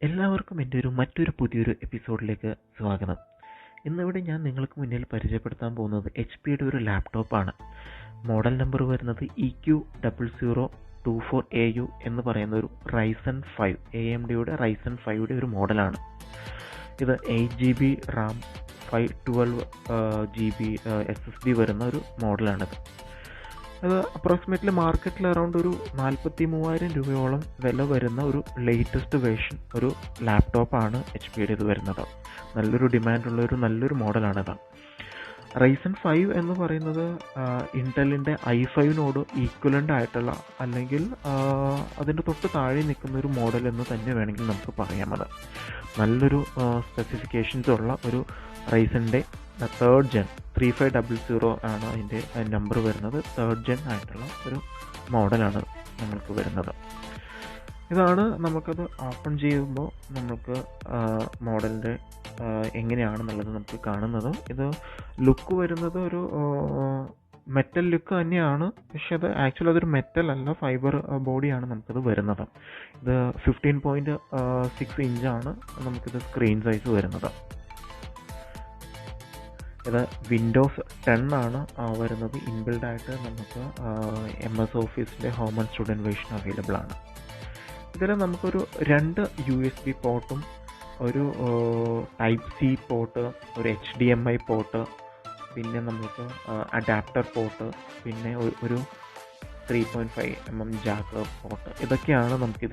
എല്ലാവർക്കും എൻ്റെ മറ്റൊരു പുതിയൊരു എപ്പിസോഡിലേക്ക് സ്വാഗതം. ഇന്നിവിടെ ഞാൻ നിങ്ങൾക്ക് മുന്നിൽ പരിചയപ്പെടുത്താൻ പോകുന്നത് HP-യുടെ ഒരു ലാപ്ടോപ്പാണ്. മോഡൽ നമ്പർ വരുന്നത് eq0024au എന്ന് പറയുന്ന ഒരു Ryzen 5 AMDയുടെ Ryzen 5യുടെ ഒരു മോഡലാണ്. ഇത് 8GB RAM 512GB SSD വരുന്ന ഒരു മോഡലാണിത്. അത് അപ്രോക്സിമേറ്റ്ലി മാർക്കറ്റിൽ അറൗണ്ട് ഒരു 43,000 രൂപയോളം വില വരുന്ന ഒരു ലേറ്റസ്റ്റ് വേർഷൻ ഒരു ലാപ്ടോപ്പാണ് HP-യുടെ ഇത് വരുന്നത്. നല്ലൊരു ഡിമാൻഡുള്ള നല്ലൊരു മോഡലാണിത്. Ryzen 5 എന്ന് പറയുന്നത് ഇൻറ്റലിൻ്റെ i5നോട് ഈക്വലൻ്റ് ആയിട്ടുള്ള അല്ലെങ്കിൽ അതിൻ്റെ തൊട്ട് താഴെ നിൽക്കുന്ന ഒരു മോഡൽ എന്ന് തന്നെ വേണമെങ്കിൽ നമുക്ക് പറയാമത്. നല്ലൊരു സ്പെസിഫിക്കേഷൻസ് ഉള്ള ഒരു റൈസൻ്റെ തേർഡ് ജെൻ 3500 ആണ് അതിൻ്റെ നമ്പർ വരുന്നത്. തേർഡ് ജെൻ ആയിട്ടുള്ള ഒരു മോഡലാണ് നമ്മൾക്ക് വരുന്നത്. ഇതാണ് നമുക്കത് ഓപ്പൺ ചെയ്യുമ്പോൾ നമുക്ക് മോഡലിൻ്റെ എങ്ങനെയാണെന്നുള്ളത് നമുക്ക് കാണുന്നത്. ഇത് ലുക്ക് വരുന്നത് ഒരു മെറ്റൽ ലുക്ക് തന്നെയാണ്, പക്ഷെ അത് ആക്ച്വലി അതൊരു മെറ്റൽ അല്ല, ഫൈബർ ബോഡിയാണ് നമുക്കത് വരുന്നത്. ഇത് 15.6 ഇഞ്ചാണ് നമുക്കിത് സ്ക്രീൻ സൈസ് വരുന്നത്. ഇത് വിൻഡോസ് 10 ആണ് വരുന്നത്. ഇൻബിൽഡായിട്ട് നമുക്ക് MS ഓഫീസിൻ്റെ home and student version available ആണ്. ഇതിൽ നമുക്കൊരു 2 USB പോർട്ടും ഒരു Type-C പോർട്ട്, ഒരു HDMI പോർട്ട്, പിന്നെ നമുക്ക് അഡാപ്റ്റർ പോർട്ട്, പിന്നെ ഒരു 3.5mm ജാക്ക് പോർട്ട്, ഇതൊക്കെയാണ് നമുക്ക്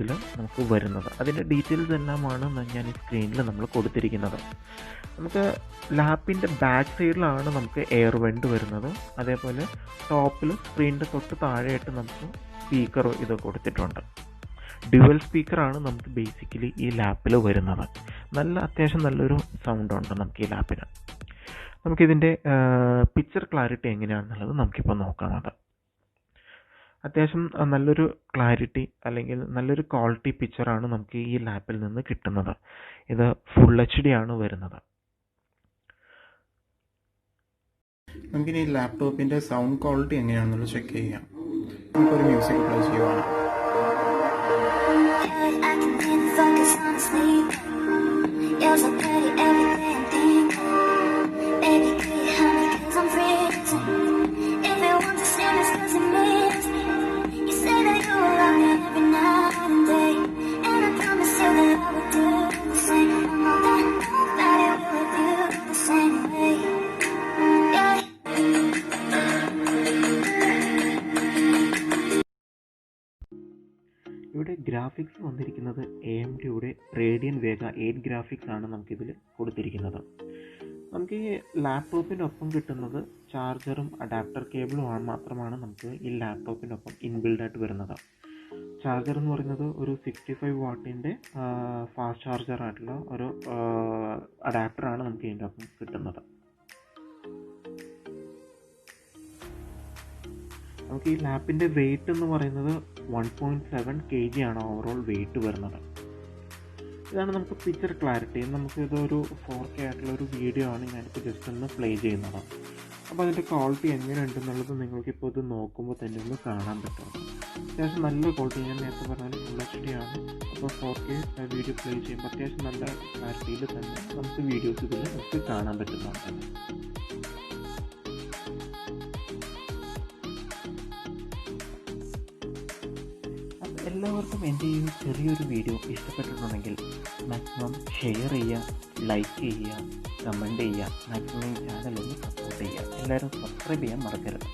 വരുന്നത്. അതിൻ്റെ ഡീറ്റെയിൽസ് എല്ലാമാണ് ഞാൻ ഈ സ്ക്രീനിൽ നമ്മൾ കൊടുത്തിരിക്കുന്നത്. നമുക്ക് ലാപ്പിൻ്റെ ബാക്ക് സൈഡിലാണ് നമുക്ക് എയർ വെൻറ്റ് വരുന്നത്. അതേപോലെ ടോപ്പിൽ സ്ക്രീനിൻ്റെ തൊട്ട് താഴെയായിട്ട് നമുക്ക് സ്പീക്കർ ഇത് കൊടുത്തിട്ടുണ്ട്. ഡ്യുവൽ സ്പീക്കറാണ് നമുക്ക് ബേസിക്കലി ഈ ലാപ്പിൽ വരുന്നത്. അത്യാവശ്യം നല്ലൊരു സൗണ്ട് ഉണ്ട് നമുക്ക് ഈ ലാപ്പിന്. നമുക്കിതിൻ്റെ പിക്ചർ ക്ലാരിറ്റി എങ്ങനെയാണെന്നുള്ളത് നമുക്കിപ്പോൾ നോക്കാമത്. അത്യാവശ്യം നല്ലൊരു ക്ലാരിറ്റി അല്ലെങ്കിൽ നല്ലൊരു ക്വാളിറ്റി പിക്ചറാണ് നമുക്ക് ഈ ലാപ്പിൽ നിന്ന് കിട്ടുന്നത്. ഇത് ഫുൾ HD ആണ് വരുന്നത്. നമുക്കിനി ഈ ലാപ്ടോപ്പിൻ്റെ സൗണ്ട് ക്വാളിറ്റി എങ്ങനെയാണെന്നുള്ളത് ചെക്ക് ചെയ്യാം. നമുക്കൊരു മ്യൂസിക് പ്ലേ ചെയ്യുവാണ്. ഇവിടെ ഗ്രാഫിക്സ് വന്നിരിക്കുന്നത് AMDയുടെ Radeon Vega 8 ഗ്രാഫിക്സ് ആണ് നമുക്കിതിൽ കൊടുത്തിരിക്കുന്നത്. നമുക്ക് ഈ ലാപ്ടോപ്പിനൊപ്പം കിട്ടുന്നത് ചാർജറും അഡാപ്റ്റർ കേബിളും മാത്രമാണ് നമുക്ക് ഈ ലാപ്ടോപ്പിനൊപ്പം ഇൻബിൽഡായിട്ട് വരുന്നത്. ചാർജർ എന്ന് പറയുന്നത് ഒരു 65 വാട്ടിൻ്റെ ഫാസ്റ്റ് ചാർജറായിട്ടുള്ള ഒരു അഡാപ്റ്ററാണ് നമുക്ക് ഇതിൻ്റെ ഒപ്പം കിട്ടുന്നത്. നമുക്ക് ഈ ലാപ്പിൻ്റെ വെയിറ്റ് എന്ന് പറയുന്നത് 1.7 kg ആണ് ഓവറോൾ വെയിറ്റ് വരുന്നത്. ഇതാണ് നമുക്ക് പിക്ചർ ക്ലാരിറ്റി. ഇതൊരു 4K ആയിട്ടുള്ള ഒരു വീഡിയോ ആണ് ഞാനിപ്പോൾ ജസ്റ്റ് ഒന്ന് പ്ലേ ചെയ്യുന്നത്. അപ്പോൾ അതിൻ്റെ ക്വാളിറ്റി എങ്ങനെ ഉണ്ടെന്നുള്ളത് നിങ്ങൾക്കിപ്പോൾ ഇത് നോക്കുമ്പോൾ തന്നെ ഒന്ന് കാണാൻ പറ്റും. അത്യാവശ്യം നല്ല ക്വാളിറ്റി, ഞാൻ നേരത്തെ പറഞ്ഞാൽ ഫുൾ HD ആണ്. അപ്പോൾ 4K വീഡിയോ പ്ലേ ചെയ്യുമ്പോൾ അത്യാവശ്യം നല്ല ക്ലാരിറ്റിയിൽ തന്നെ നമുക്ക് വീഡിയോസ് ഇതിൽ നമുക്ക് കാണാൻ പറ്റുന്നുണ്ട്. എല്ലാവർക്കും എൻ്റെ ഈ ചെറിയൊരു വീഡിയോ ഇഷ്ടപ്പെട്ടിട്ടുണ്ടെങ്കിൽ മാക്സിമം ഷെയർ ചെയ്യുക, ലൈക്ക് ചെയ്യുക, കമൻറ്റ് ചെയ്യുക, മാക്സിമം ഈ ചാനൽ ഒന്ന് സപ്പോർട്ട് ചെയ്യുക. എല്ലാവരും സബ്സ്ക്രൈബ് ചെയ്യാൻ മറക്കരുത്.